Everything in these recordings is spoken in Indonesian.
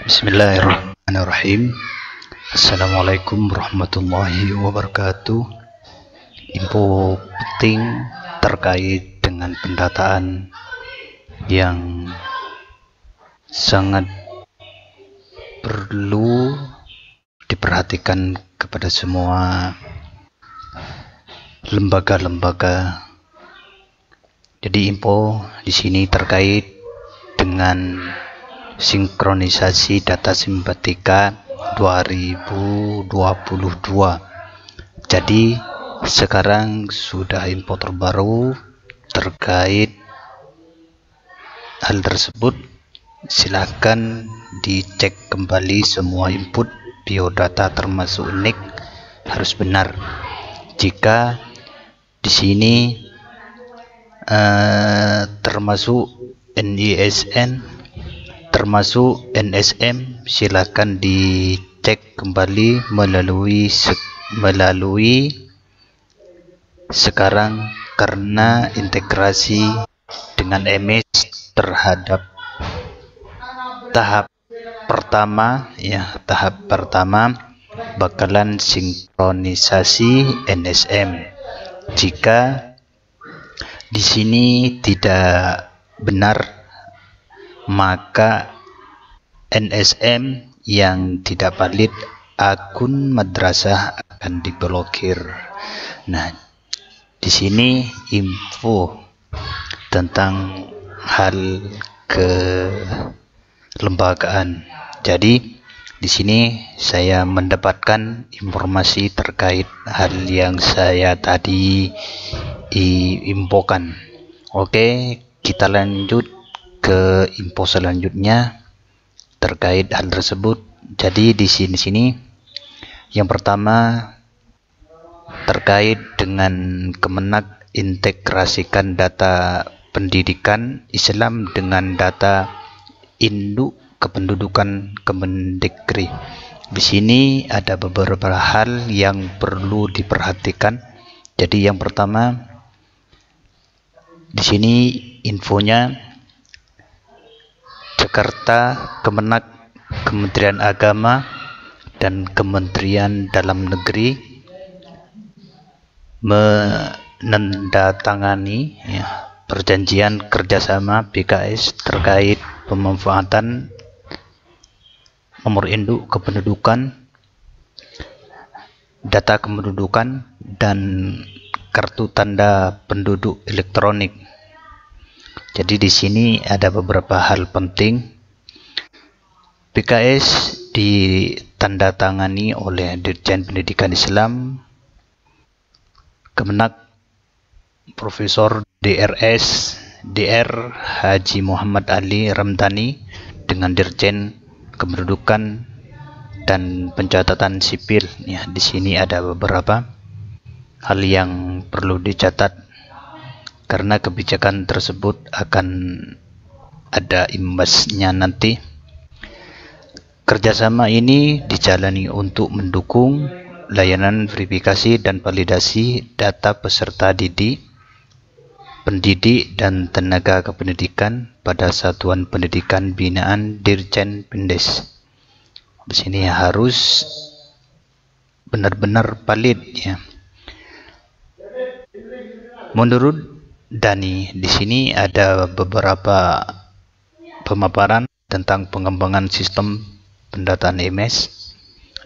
Bismillahirrahmanirrahim. Assalamualaikum warahmatullahi wabarakatuh. Info penting terkait dengan pendataan yang sangat perlu diperhatikan kepada semua lembaga-lembaga. Jadi info di sini terkait dengan sinkronisasi data Simpatika 2022. Jadi sekarang sudah info terbaru terkait hal tersebut. Silakan dicek kembali semua input biodata termasuk NIK harus benar. Jika di sini termasuk NISN termasuk NSM, silakan dicek kembali melalui sekarang karena integrasi dengan MS terhadap tahap pertama bakalan sinkronisasi NSM. Jika di sini tidak benar, maka NSM yang tidak valid akun madrasah akan diblokir. Nah, di sini info tentang hal kelembagaan. Jadi di sini saya mendapatkan informasi terkait hal yang saya tadi infokan. Oke, kita lanjut ke info selanjutnya terkait hal tersebut. Jadi di sini yang pertama terkait dengan Kemenak integrasikan data pendidikan Islam dengan data induk kependudukan Kemendikri. Di sini ada beberapa hal yang perlu diperhatikan. Jadi yang pertama di sini infonya Jakarta, Kemenak, Kementerian Agama, dan Kementerian Dalam Negeri menandatangani perjanjian kerjasama BKS terkait pemanfaatan nomor induk kependudukan, data kependudukan, dan kartu tanda penduduk elektronik. Jadi di sini ada beberapa hal penting. BKS ditandatangani oleh Dirjen Pendidikan Islam, Kemenak Profesor Dr. Haji Muhammad Ali Ramdhani dengan Dirjen Kependudukan dan Pencatatan Sipil. Ya, di sini ada beberapa hal yang perlu dicatat karena kebijakan tersebut akan ada imbasnya nanti. Kerjasama ini dijalani untuk mendukung layanan verifikasi dan validasi data peserta didik, pendidik, dan tenaga kependidikan pada satuan pendidikan binaan Dirjen Pendes. Di sini harus benar-benar valid ya. Menurut Dani, di sini ada beberapa pemaparan tentang pengembangan sistem pendataan MS.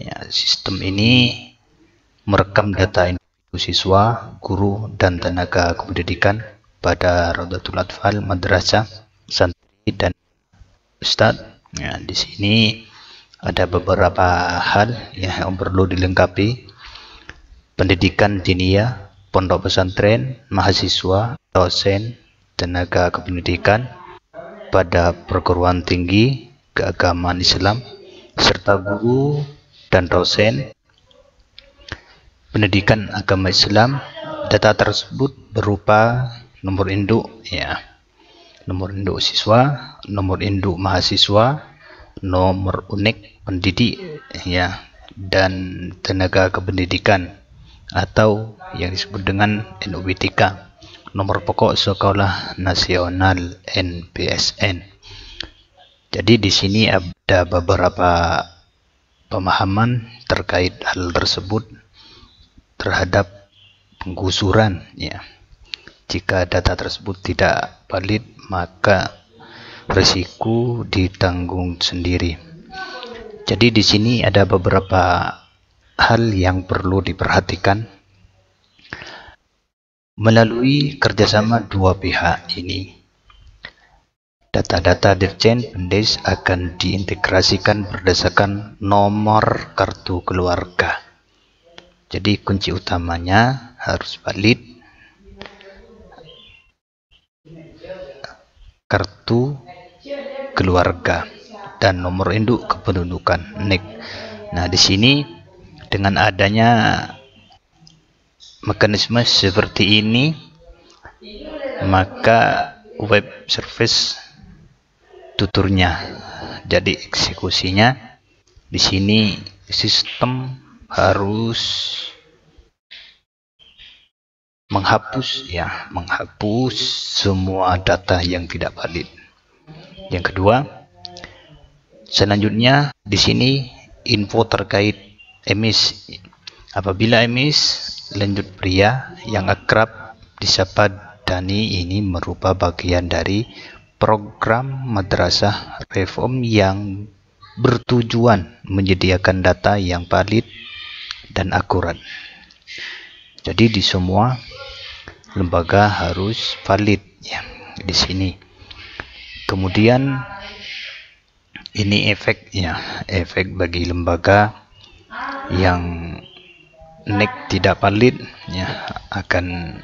Ya, sistem ini merekam data individu siswa, guru, dan tenaga kependidikan pada Raudatul Atfal, madrasah, santri, dan ustadz. Ya, di sini ada beberapa hal yang perlu dilengkapi. Pendidikan diniyah, pondok pesantren, mahasiswa, dosen, tenaga kependidikan pada perguruan tinggi keagamaan Islam, serta guru dan dosen pendidikan agama Islam. Data tersebut berupa nomor induk nomor induk siswa, nomor induk mahasiswa, nomor unik pendidik dan tenaga kependidikan atau yang disebut dengan NUBTK, nomor pokok sekolah nasional NPSN. Jadi di sini ada beberapa pemahaman terkait hal tersebut terhadap penggusuran, ya. Jika data tersebut tidak valid, maka risiko ditanggung sendiri. Jadi di sini ada beberapa hal yang perlu diperhatikan melalui kerjasama dua pihak ini. Data-data Dirjen Pendes akan diintegrasikan berdasarkan nomor kartu keluarga. Jadi kunci utamanya harus valid, kartu keluarga, dan nomor induk kependudukan NIK. Nah, di sini dengan adanya mekanisme seperti ini, maka web service tuturnya, jadi eksekusinya di sini sistem harus menghapus semua data yang tidak valid. Yang kedua, selanjutnya di sini info terkait emis. Apabila emis lanjut pria yang akrab disapa Dani ini merupakan bagian dari program madrasah reform yang bertujuan menyediakan data yang valid dan akurat. Jadi di semua lembaga harus valid, ya, di sini. Kemudian ini efeknya, efek bagi lembaga yang NIK tidak valid, ya, akan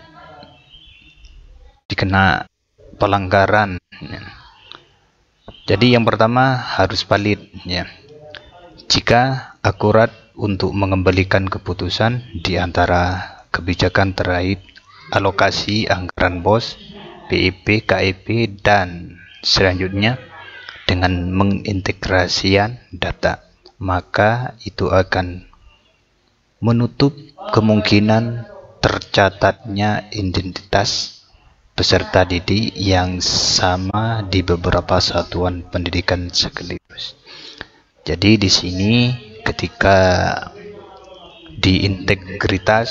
dikena pelanggaran. Jadi yang pertama harus valid, ya. Jika akurat untuk mengembalikan keputusan di antara kebijakan terkait alokasi anggaran BOS, PIP, KIP, dan selanjutnya dengan mengintegrasikan data, maka itu akan menutup kemungkinan tercatatnya identitas peserta didik yang sama di beberapa satuan pendidikan sekaligus. Jadi di sini ketika diintegritas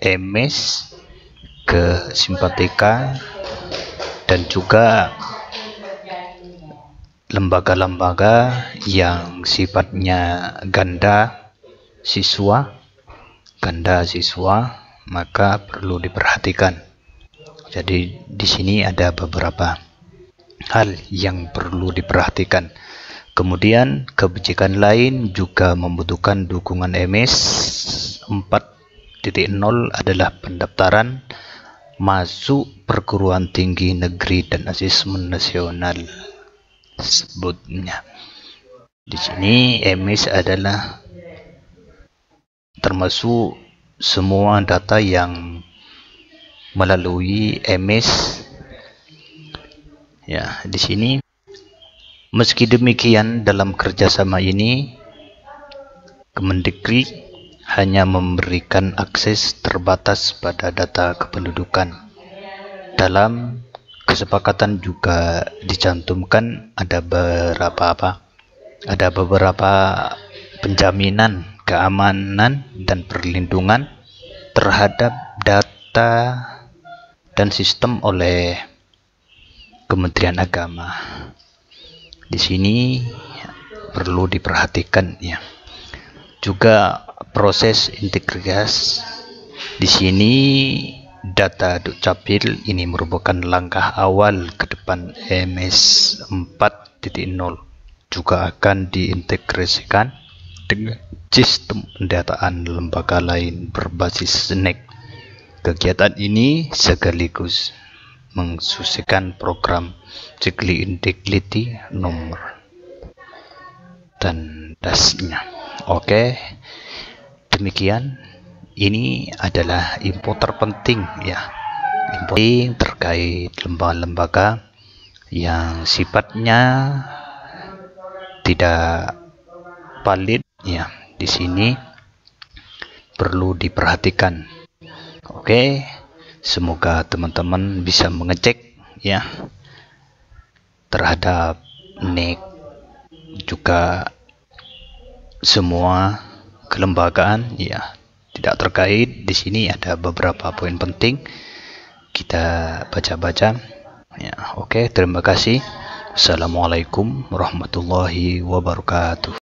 emis ke simpatika dan juga lembaga-lembaga yang sifatnya ganda siswa, maka perlu diperhatikan. Jadi di sini ada beberapa hal yang perlu diperhatikan. Kemudian kebijakan lain juga membutuhkan dukungan emis. 4.0 adalah pendaftaran masuk perguruan tinggi negeri dan asesmen nasional sebutnya. Di sini emis adalah termasuk semua data yang melalui emis, ya. Di sini meski demikian dalam kerjasama ini Kemendikri hanya memberikan akses terbatas pada data kependudukan. Dalam kesepakatan juga dicantumkan ada beberapa penjaminan keamanan dan perlindungan terhadap data dan sistem oleh Kementerian Agama. Di sini perlu diperhatikan, ya. Juga proses integritas. Di sini data Dukcapil ini merupakan langkah awal ke depan MS 4.0 juga akan diintegrasikan dengan sistem pendataan lembaga lain berbasis NIK. Kegiatan ini sekaligus mensukseskan program Cegli Integrity nomor dan dasnya. Oke, demikian. Ini adalah info terpenting, ya, info terkait lembaga-lembaga yang sifatnya tidak valid, ya. Di sini perlu diperhatikan. Oke, semoga teman-teman bisa mengecek, ya, terhadap NIK, juga semua kelembagaan ya tidak terkait. Di sini ada beberapa poin penting kita baca-baca ya. Oke, terima kasih. Assalamualaikum warahmatullahi wabarakatuh.